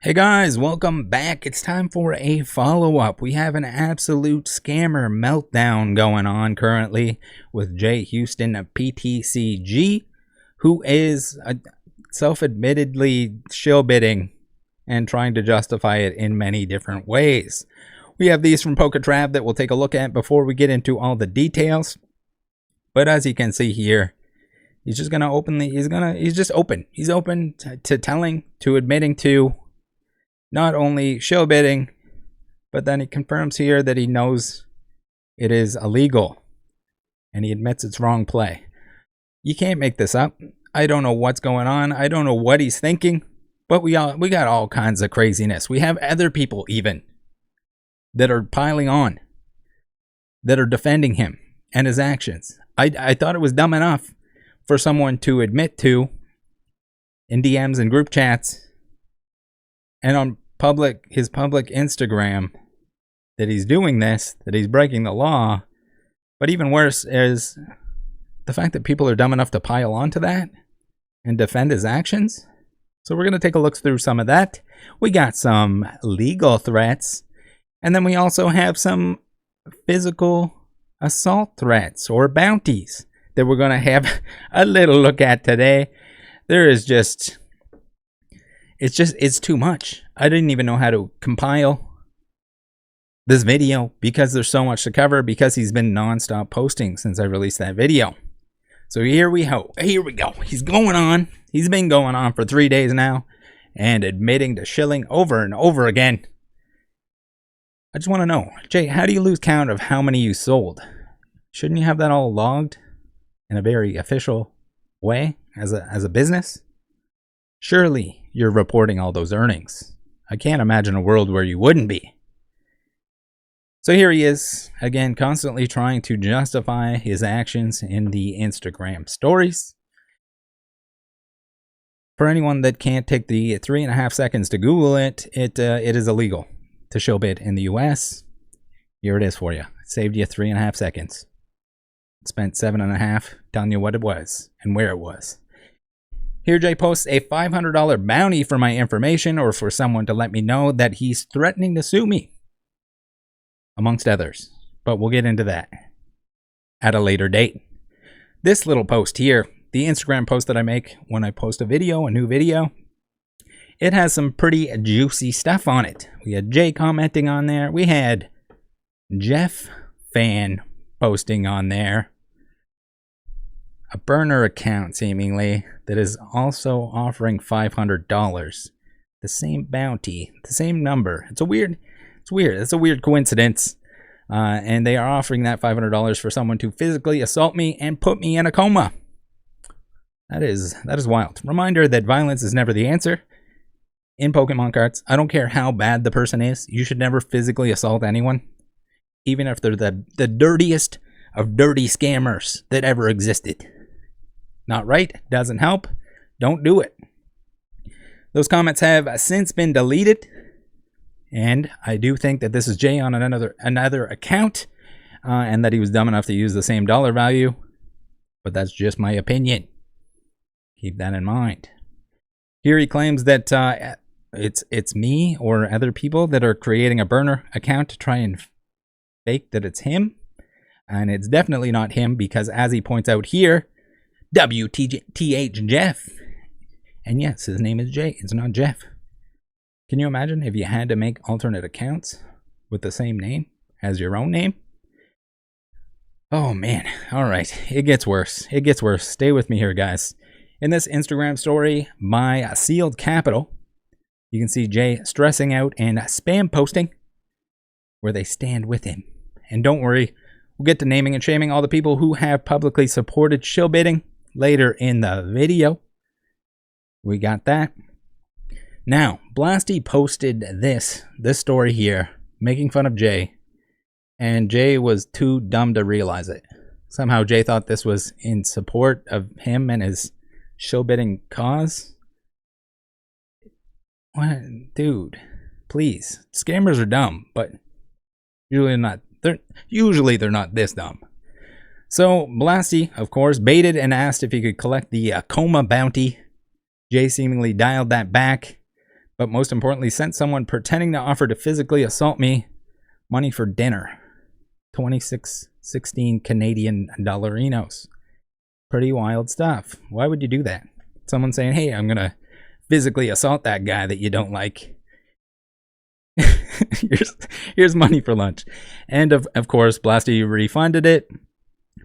Hey guys, welcome back. It's time for a follow-up. We have an absolute scammer meltdown going on currently with Jay Houston of PTCG, who is self-admittedly shill bidding and trying to justify it in many different ways. We have these from PokeTrap that we'll take a look at before we get into all the details. But as you can see here, he's just gonna openly, he's just open. He's open to admitting to not only shill bidding, but then he confirms here that he knows it is illegal and he admits it's wrong play. You can't make this up. I don't know what's going on. I don't know what he's thinking, but we got all kinds of craziness. We have other people even that are piling on, that are defending him and his actions. I thought it was dumb enough for someone to admit to in DMs and group chats and on his public Instagram that he's doing this, that he's breaking the law. But even worse is the fact that people are dumb enough to pile onto that and defend his actions. So we're going to take a look through some of that. We got some legal threats, and then we also have some physical assault threats or bounties that we're going to have a little look at today. There is just... It's too much. I didn't even know how to compile this video because there's so much to cover, because he's been non-stop posting since I released that video. So here we go. He's going on. He's been going on for 3 days now and admitting to shilling over and over again. I just want to know, Jay, how do you lose count of how many you sold? Shouldn't you have that all logged in a very official way as a business? Surely you're reporting all those earnings. I can't imagine a world where you wouldn't be. So here he is, again, constantly trying to justify his actions in the Instagram stories. For anyone that can't take the 3.5 seconds to Google it, it is illegal to shill bid in the US. Here it is for you. It saved you 3.5 seconds. Spent 7.5 telling you what it was and where it was. Here Jay posts a $500 bounty for my information, or for someone to let me know that he's threatening to sue me, amongst others. But we'll get into that at a later date. This little post here, the Instagram post that I make when I post a new video, it has some pretty juicy stuff on it. We had Jay commenting on there. We had Jeff Fan posting on there. A burner account, seemingly, that is also offering $500. The same bounty, the same number. It's weird. It's a weird coincidence. And they are offering that $500 for someone to physically assault me and put me in a coma. That is wild. Reminder that violence is never the answer in Pokemon cards. I don't care how bad the person is. You should never physically assault anyone, even if they're the dirtiest of dirty scammers that ever existed. Not right, doesn't help, don't do it. Those comments have since been deleted, and I do think that this is Jay on another account, and that he was dumb enough to use the same dollar value, but that's just my opinion. Keep that in mind. Here he claims that it's me or other people that are creating a burner account to try and fake that it's him, and it's definitely not him, because as he points out here, WTH Jeff. And yes, his name is Jay. It's not Jeff. Can you imagine if you had to make alternate accounts with the same name as your own name? Oh man. All right. It gets worse. It gets worse. Stay with me here, guys. In this Instagram story by Sealed Capital, you can see Jay stressing out and spam posting where they stand with him. And don't worry, we'll get to naming and shaming all the people who have publicly supported shill bidding later in the video. We got that. Now, Blasty posted this story here, making fun of Jay, and Jay was too dumb to realize it. Somehow Jay thought this was in support of him and his shill bidding cause. What? Dude, please. Scammers are dumb, but usually they're not this dumb. So Blasty, of course, baited and asked if he could collect the coma bounty. Jay seemingly dialed that back, but most importantly, sent someone pretending to offer to physically assault me money for dinner. 16 Canadian dollarinos. Pretty wild stuff. Why would you do that? Someone saying, hey, I'm going to physically assault that guy that you don't like. here's money for lunch. And of course, Blasty refunded it.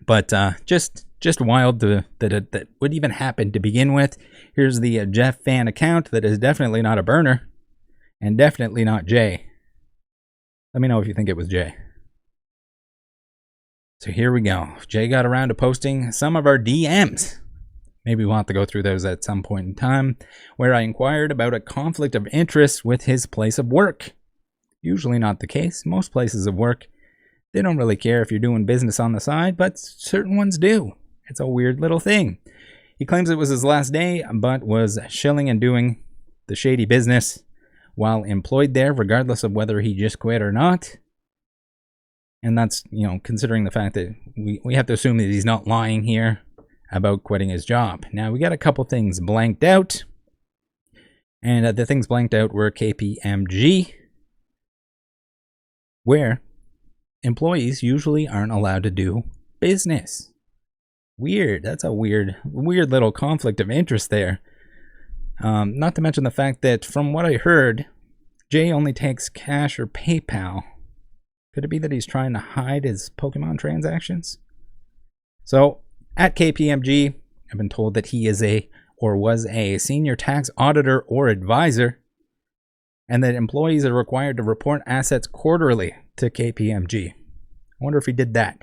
But just wild that it would even happen to begin with. Here's the Jeff fan account that is definitely not a burner. And definitely not Jay. Let me know if you think it was Jay. So here we go. Jay got around to posting some of our DMs. Maybe we'll have to go through those at some point in time, where I inquired about a conflict of interest with his place of work. Usually not the case. Most places of work, they don't really care if you're doing business on the side, but certain ones do. It's a weird little thing. He claims it was his last day, but was shilling and doing the shady business while employed there, regardless of whether he just quit or not. And that's, considering the fact that we have to assume that he's not lying here about quitting his job. Now, we got a couple things blanked out. And the things blanked out were KPMG, where employees usually aren't allowed to do business. Weird. That's a weird little conflict of interest there. Not to mention the fact that, from what I heard, Jay only takes cash or PayPal. Could it be that he's trying to hide his Pokemon transactions? So, at KPMG, I've been told that he is was a senior tax auditor or advisor, and that employees are required to report assets quarterly to KPMG. I wonder if he did that.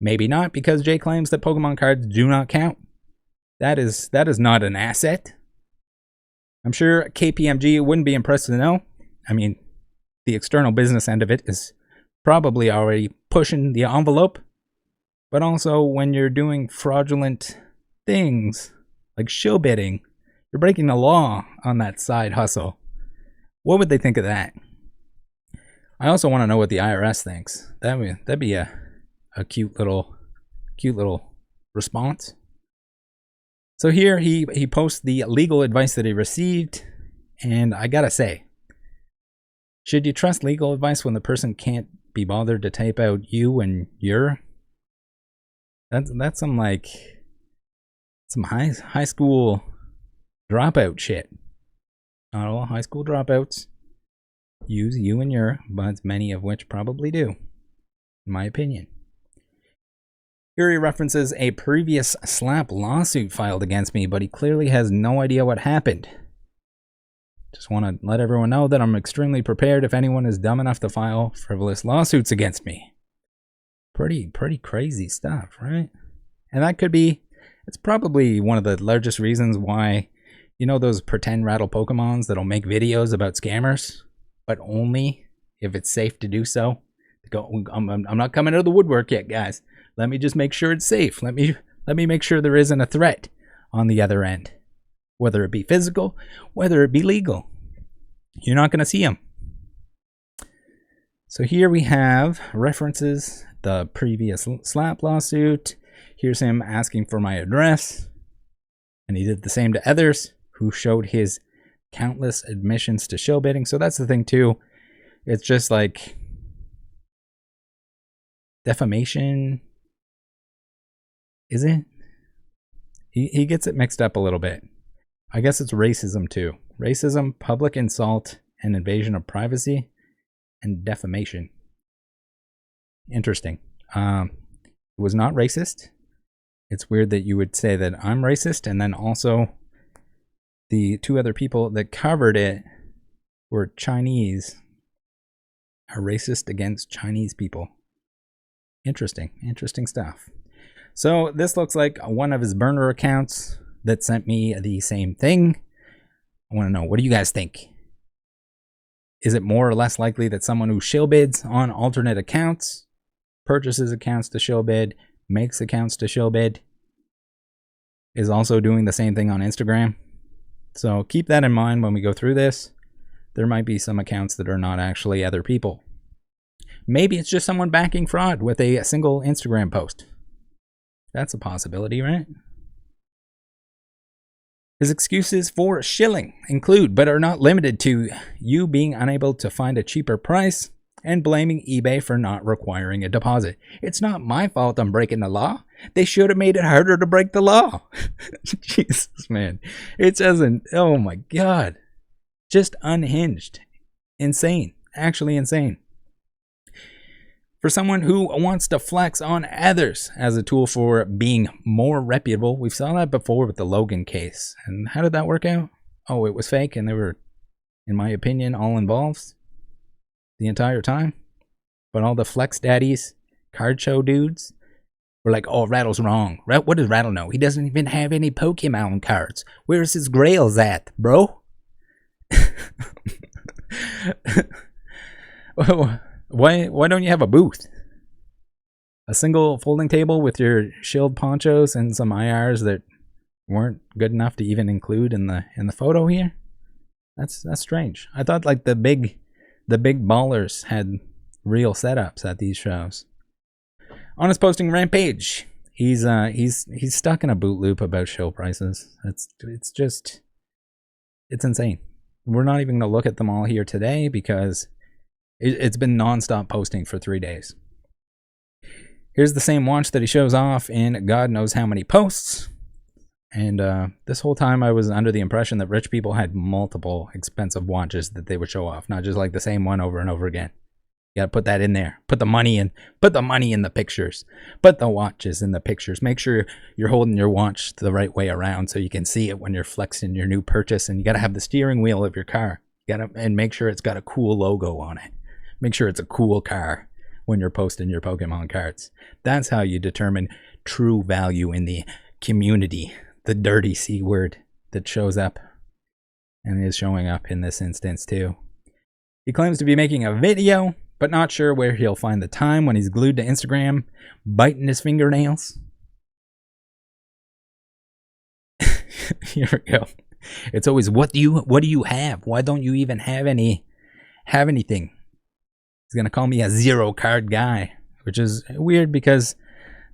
Maybe not, because Jay claims that Pokemon cards do not count. That is not an asset. I'm sure KPMG wouldn't be impressed to know. I mean, the external business end of it is probably already pushing the envelope. But also, when you're doing fraudulent things, like shill bidding, you're breaking the law on that side hustle. What would they think of that? I also want to know what the IRS thinks. That'd be a cute little response. So here he posts the legal advice that he received, and I gotta say, should you trust legal advice when the person can't be bothered to type out you and your? That's some high school dropout shit. Not all high school dropouts use you and your, but many of which probably do, in my opinion. Here he references a previous slap lawsuit filed against me, but he clearly has no idea what happened. Just want to let everyone know that I'm extremely prepared if anyone is dumb enough to file frivolous lawsuits against me. Pretty crazy stuff, right? And that could be, it's probably one of the largest reasons why, those pretend Rattle Pokemons that'll make videos about scammers, but only if it's safe to do so. I'm not coming out of the woodwork yet, guys. Let me just make sure it's safe. Let me make sure there isn't a threat on the other end. Whether it be physical, whether it be legal. You're not going to see them. So here we have references the previous slap lawsuit. Here's him asking for my address. And he did the same to others who showed his countless admissions to shill bidding. So that's the thing too. It's just like defamation. Is it? He gets it mixed up a little bit. I guess it's racism too. Racism, public insult, and invasion of privacy, and defamation. Interesting. It was not racist. It's weird that you would say that I'm racist, and then also the two other people that covered it were Chinese. Are racist against Chinese people. Interesting stuff. So this looks like one of his burner accounts that sent me the same thing. I want to know, what do you guys think? Is it more or less likely that someone who shill bids on alternate accounts, purchases accounts to shill bid, makes accounts to shill bid, is also doing the same thing on Instagram? So keep that in mind when we go through this. There might be some accounts that are not actually other people. Maybe it's just someone backing fraud with a single Instagram post. That's a possibility, right? His excuses for shilling include, but are not limited to, you being unable to find a cheaper price and blaming eBay for not requiring a deposit. It's not my fault I'm breaking the law. They should have made it harder to break the law. Jesus, man. It doesn't, oh my God. Just unhinged. Insane. Actually insane. For someone who wants to flex on others as a tool for being more reputable, we saw that before with the Logan case. And how did that work out? Oh, it was fake and they were, in my opinion, all involved the entire time. But all the flex daddies, card show dudes, were like, oh, Rattle's wrong. What does Rattle know? He doesn't even have any Pokemon cards. Where's his grails at, bro? Why don't you have a booth? A single folding table with your Shield ponchos and some IRs that weren't good enough to even include in the photo here? That's strange. I thought like the big ballers had real setups at these shows. On his posting rampage, he's stuck in a boot loop about show prices. It's insane. We're not even going to look at them all here today because it's been non-stop posting for 3 days. Here's the same watch that he shows off in God knows how many posts. And this whole time I was under the impression that rich people had multiple expensive watches that they would show off, not just like the same one over and over again. You gotta put that in there. Put the money in the pictures. Put the watches in the pictures. Make sure you're holding your watch the right way around so you can see it when you're flexing your new purchase. And you gotta have the steering wheel of your car. And make sure it's got a cool logo on it. Make sure it's a cool car when you're posting your Pokemon cards. That's how you determine true value in the community. The dirty C word that shows up and is showing up in this instance too. He claims to be making a video, but not sure where he'll find the time when he's glued to Instagram, biting his fingernails. Here we go. It's always, what do you have? Why don't you even have anything? He's gonna call me a zero card guy, which is weird because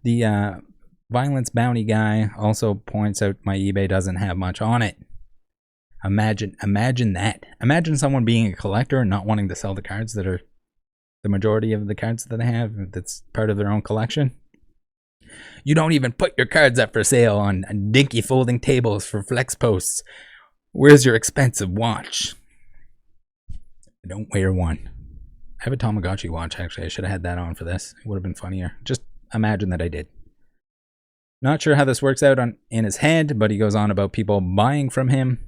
the violence bounty guy also points out my eBay doesn't have much on it. Imagine that. Imagine someone being a collector and not wanting to sell the cards that are the majority of the cards that they have that's part of their own collection. You don't even put your cards up for sale on dinky folding tables for flex posts. Where's your expensive watch? I don't wear one. I have a Tamagotchi watch, actually. I should have had that on for this. It would have been funnier. Just imagine that I did. Not sure how this works out in his head, but he goes on about people buying from him,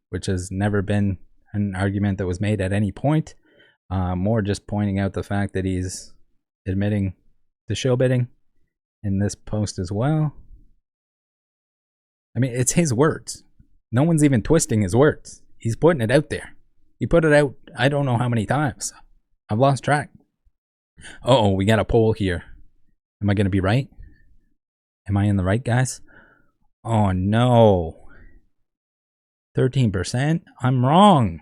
which has never been an argument that was made at any point. More just pointing out the fact that he's admitting to show bidding in this post as well. I mean, it's his words. No one's even twisting his words. He's putting it out there. He put it out I don't know how many times. I've lost track. Uh-oh, we got a poll here. Am I going to be right? Am I in the right, guys? Oh, no. 13%? I'm wrong.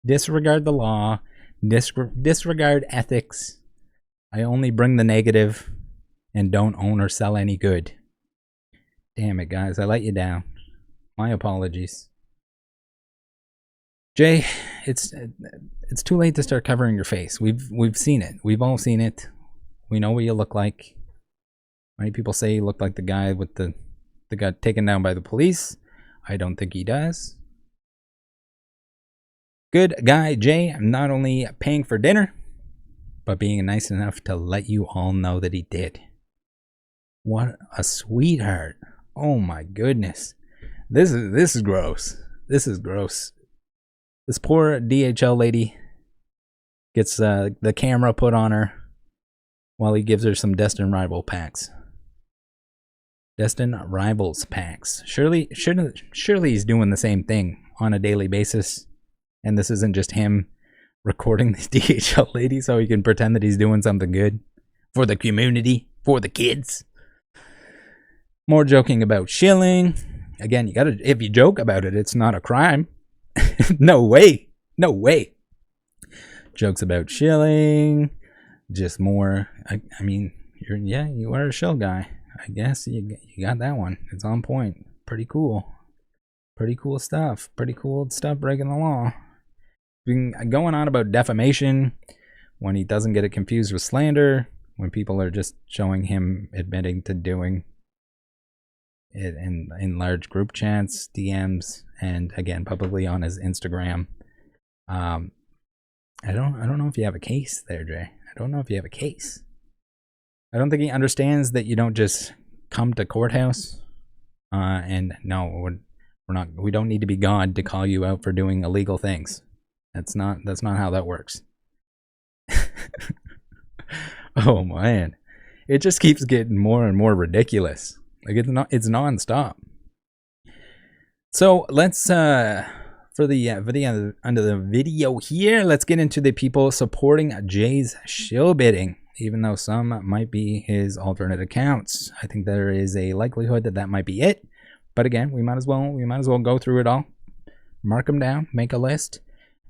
Disregard the law. Disregard ethics. I only bring the negative and don't own or sell any good. Damn it, guys. I let you down. My apologies. Jay, it's too late to start covering your face. We've seen it. We've all seen it. We know what you look like. Many people say you look like the guy with the got taken down by the police. I don't think he does. Good guy Jay, not only paying for dinner, but being nice enough to let you all know that he did. What a sweetheart. Oh my goodness. This is gross. This is gross. This poor DHL lady gets the camera put on her while he gives her some Destined Rival packs. Destined Rivals packs. Surely he's doing the same thing on a daily basis. And this isn't just him recording the DHL lady so he can pretend that he's doing something good for the community, for the kids. More joking about shilling. Again, if you joke about it, it's not a crime. No way. No way. Jokes about shilling. Just more. I mean, you are a shill guy. I guess you got that one. It's on point. Pretty cool. Pretty cool stuff. Pretty cool stuff breaking the law. Been going on about defamation when he doesn't get it confused with slander, when people are just showing him admitting to doing it in large group chats, DMs, and again publicly on his Instagram. I don't know if you have a case there, Jay. I don't know if you have a case. I don't think he understands that you don't just come to courthouse and no, we don't need to be God to call you out for doing illegal things. That's not how that works. Oh man, it just keeps getting more and more ridiculous. Like it's nonstop. So let's for the end of the video here, let's get into the people supporting Jay's shill bidding. Even though some might be his alternate accounts, I think there is a likelihood that might be it. But again, we might as well go through it all, mark them down, make a list.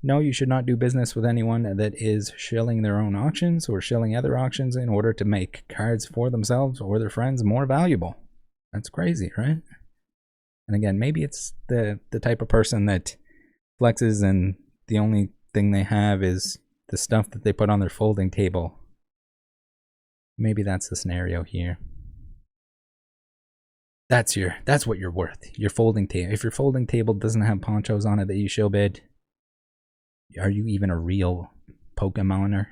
No, you should not do business with anyone that is shilling their own auctions or shilling other auctions in order to make cards for themselves or their friends more valuable. That's crazy, right? And again, maybe it's the type of person that flexes and the only thing they have is the stuff that they put on their folding table. Maybe that's the scenario here. That's what you're worth. Your folding table. If your folding table doesn't have ponchos on it that you shill bid, are you even a real Pokemoner?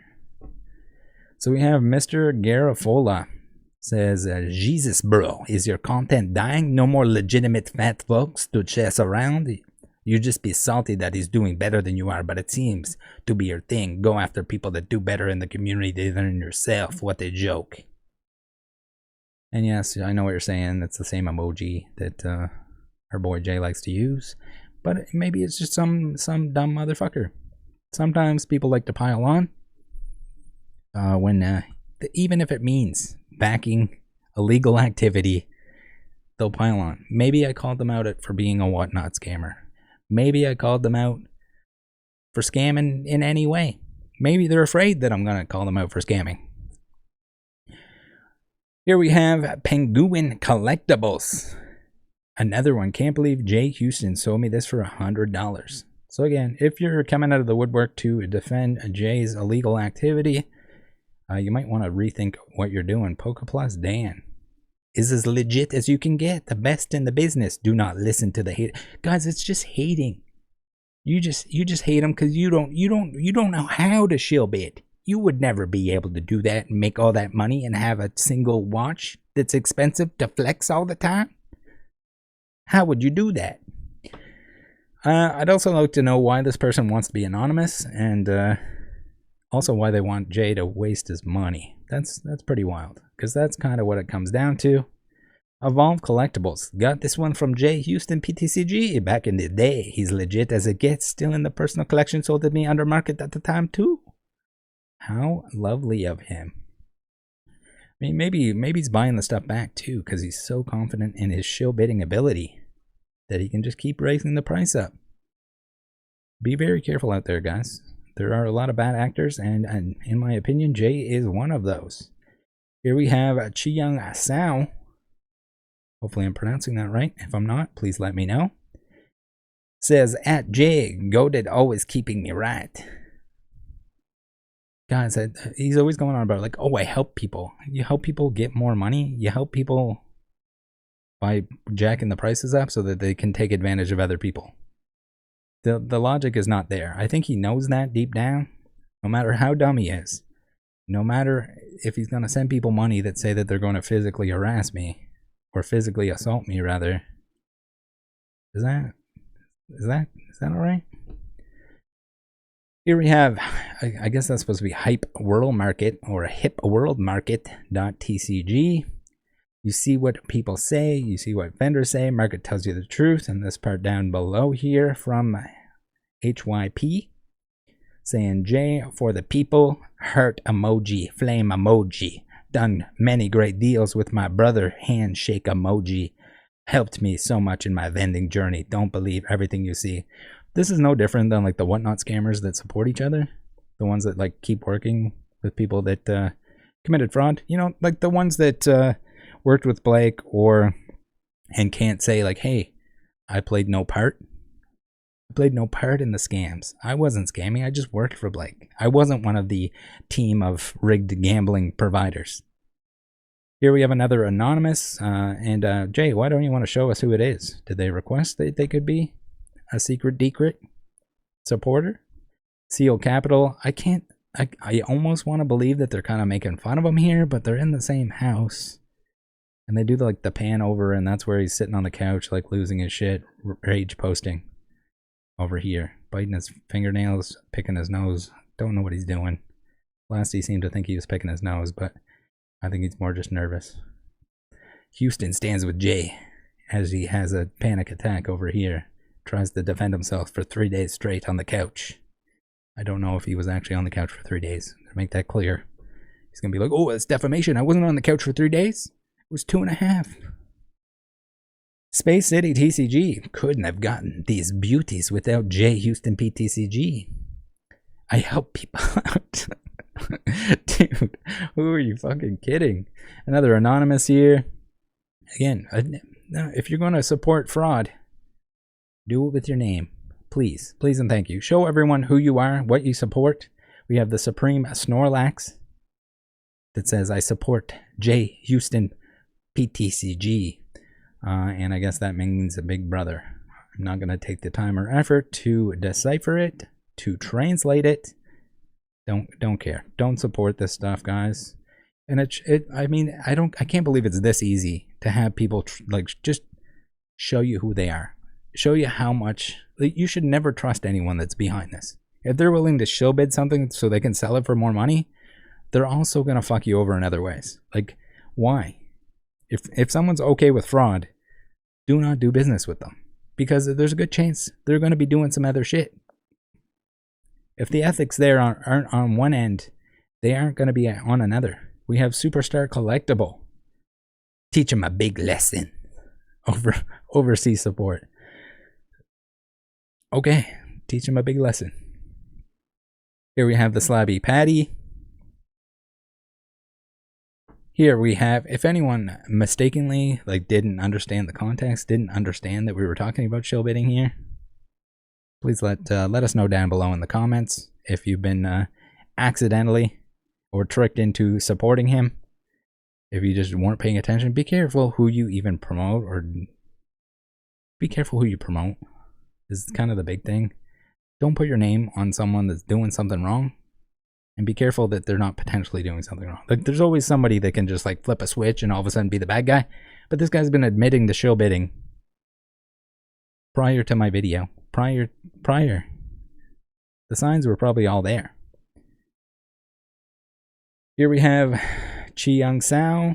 So we have Mr. Garafola says, Jesus bro, is your content dying? No more legitimate fat folks to chase around? You just be salty that he's doing better than you are, but it seems to be your thing. Go after people that do better in the community than yourself. What a joke. And yes, I know what you're saying. It's the same emoji that our boy Jay likes to use. But maybe it's just some dumb motherfucker. Sometimes people like to pile on. Even if it means backing illegal activity, they'll pile on. Maybe I called them out for being a whatnot scammer. Maybe I called them out for scamming in any way. Maybe they're afraid that I'm going to call them out for scamming. Here we have Penguin Collectibles. Another one. Can't believe Jay Houston sold me this for $100. So again, if you're coming out of the woodwork to defend Jay's illegal activity, you might want to rethink what you're doing. Pokeplus Dan is as legit as you can get, the best in the business. Do not listen to the hate, guys. It's just hating. You just hate them because you don't know how to shill bid. You would never be able to do that and make all that money and have a single watch that's expensive to flex all the time. How would you do that? I'd also like to know why this person wants to be anonymous, and also why they want Jay to waste his money. That's pretty wild, because that's kind of what it comes down to. Evolve Collectibles. Got this one from Jay Houston PTCG back in the day. He's legit as it gets. Still in the personal collection. Sold to me under market at the time too. How lovely of him. I mean, maybe he's buying the stuff back too, because he's so confident in his shill bidding ability that he can just keep raising the price up. Be very careful out there, guys. There are a lot of bad actors, and in my opinion, Jay is one of those. Here we have Chiyang Sao. Hopefully I'm pronouncing that right. If I'm not, please let me know. Says, at Jay, goated, always keeping me right. Guys, he's always going on about like, oh, I help people. You help people get more money. You help people by jacking the prices up so that they can take advantage of other people. The logic is not there. I think he knows that deep down, no matter how dumb he is. No matter if he's going to send people money that say that they're going to physically harass me, or physically assault me, rather. Is that all right? Here we have, I guess that's supposed to be Hype World Market or Hip World Market.tcg. You see what people say, you see what vendors say, market tells you the truth, and this part down below here from HYP saying, Jay for the people, heart emoji, flame emoji, done many great deals with my brother, handshake emoji, helped me so much in my vending journey, don't believe everything you see. This is no different than like the whatnot scammers that support each other, the ones that like keep working with people that committed fraud, you know, like the ones that worked with Blake and can't say like, hey, I played no part. I played no part in the scams. I wasn't scamming. I just worked for Blake. I wasn't one of the team of rigged gambling providers. Here we have another anonymous. Jay, why don't you want to show us who it is? Did they request that they could be a secret decret supporter? Seal Capital. I almost want to believe that they're kind of making fun of him here, but they're in the same house. And they do like the pan over, and that's where he's sitting on the couch, like losing his shit, rage posting. Over here, biting his fingernails, picking his nose. Don't know what he's doing. Last he seemed to think he was picking his nose, but I think he's more just nervous. Houston stands with Jay as he has a panic attack over here. Tries to defend himself for 3 days straight on the couch. I don't know if he was actually on the couch for 3 days. To make that clear. He's going to be like, oh, it's defamation. I wasn't on the couch for 3 days. It was 2.5. Space City TCG couldn't have gotten these beauties without J Houston PTCG. I help people out. Dude, who are you fucking kidding? Another anonymous here. Again, if you're going to support fraud, do it with your name. Please. Please and thank you. Show everyone who you are, what you support. We have the Supreme Snorlax that says, I support J Houston PTCG. And I guess that means a big brother. I'm not going to take the time or effort to decipher it, to translate it. Don't care. Don't support this stuff, guys. And I can't believe it's this easy to have people just show you who they are. Show you how much. You should never trust anyone that's behind this. If they're willing to shill bid something so they can sell it for more money, they're also going to fuck you over in other ways. Like, why? If someone's okay with fraud, do not do business with them, because there's a good chance they're going to be doing some other shit. If the ethics there aren't on one end, they aren't going to be on another. We have Superstar Collectible. Teach them a big lesson. Overseas support. Okay, teach them a big lesson. Here we have the Slabby Patty. Here we have, if anyone mistakenly didn't understand the context, didn't understand that we were talking about shill bidding here, please let us know down below in the comments if you've been accidentally or tricked into supporting him. If you just weren't paying attention, be careful who you even promote, or be careful who you promote. This is kind of the big thing. Don't put your name on someone that's doing something wrong. And be careful that they're not potentially doing something wrong. There's always somebody that can just flip a switch and all of a sudden be the bad guy. But this guy's been admitting to shill bidding prior to my video. Prior. The signs were probably all there. Here we have Chi Young Sao.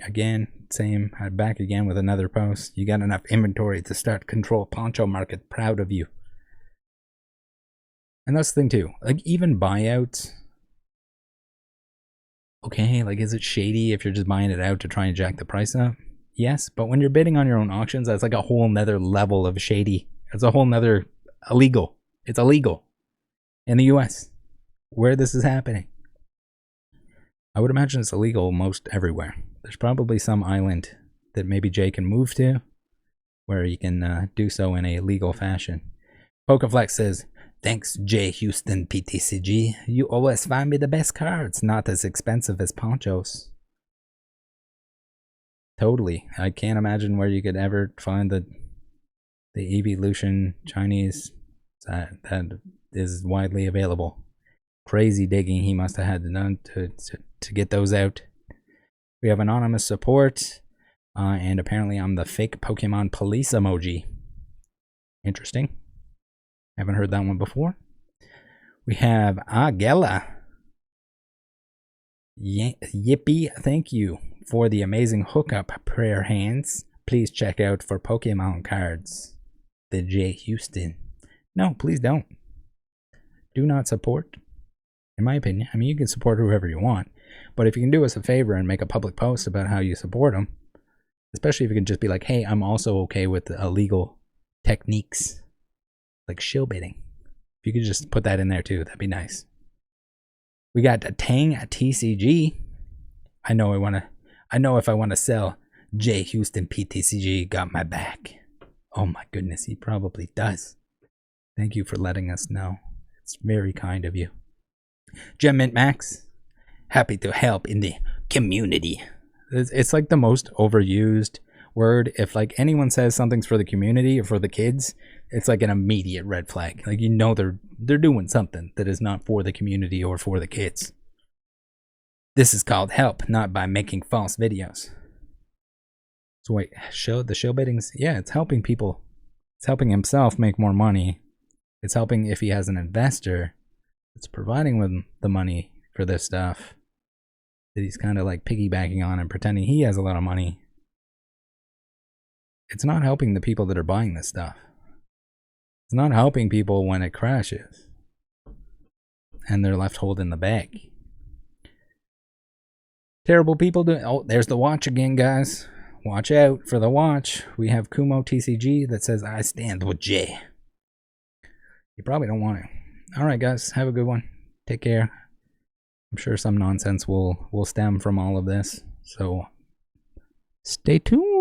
Again, same. I'm back again with another post. You got enough inventory to start control poncho market. Proud of you. And that's the thing too. Even buyouts. Okay, is it shady if you're just buying it out to try and jack the price up? Yes, but when you're bidding on your own auctions, that's a whole nother level of shady. It's a whole nother illegal. It's illegal in the US where this is happening. I would imagine it's illegal most everywhere. There's probably some island that maybe Jay can move to where he can do so in a legal fashion. Pokeflex says, thanks, J Houston PTCG. You always find me the best cards, not as expensive as ponchos. Totally. I can't imagine where you could ever find the evolution Chinese that is widely available. Crazy digging he must have had done to get those out. We have anonymous support, and apparently I'm the fake Pokemon police emoji. Interesting. Haven't heard that one before. We have Agella. Yippee, thank you for the amazing hookup, prayer hands. Please check out for Pokemon cards. The J Houston. No, please don't. Do not support. In my opinion, you can support whoever you want, but if you can do us a favor and make a public post about how you support them, especially if you can just be like, hey, I'm also okay with illegal techniques like shill bidding. If you could just put that in there too, that'd be nice. We got Tang TCG. I know if I want to sell J Houston PTCG, got my back. Oh my goodness, he probably does. Thank you for letting us know. It's very kind of you. Gem Mint Max, happy to help in the community. It's like the most overused word. If like anyone says something's for the community or for the kids, it's like an immediate red flag. Like, you know, they're doing something that is not for the community or for the kids. This is called help, not by making false videos. So wait, the show biddings, yeah, it's helping people. It's helping himself make more money. It's helping if he has an investor. It's providing him the money for this stuff that he's kind of like piggybacking on and pretending he has a lot of money. It's not helping the people that are buying this stuff. It's not helping people when it crashes and they're left holding the bag. Terrible people do. Oh, there's the watch again, guys. Watch out for the watch. We have Kumo TCG that says, I stand with Jay. You probably don't want it. All right, guys. Have a good one. Take care. I'm sure some nonsense will stem from all of this. So stay tuned.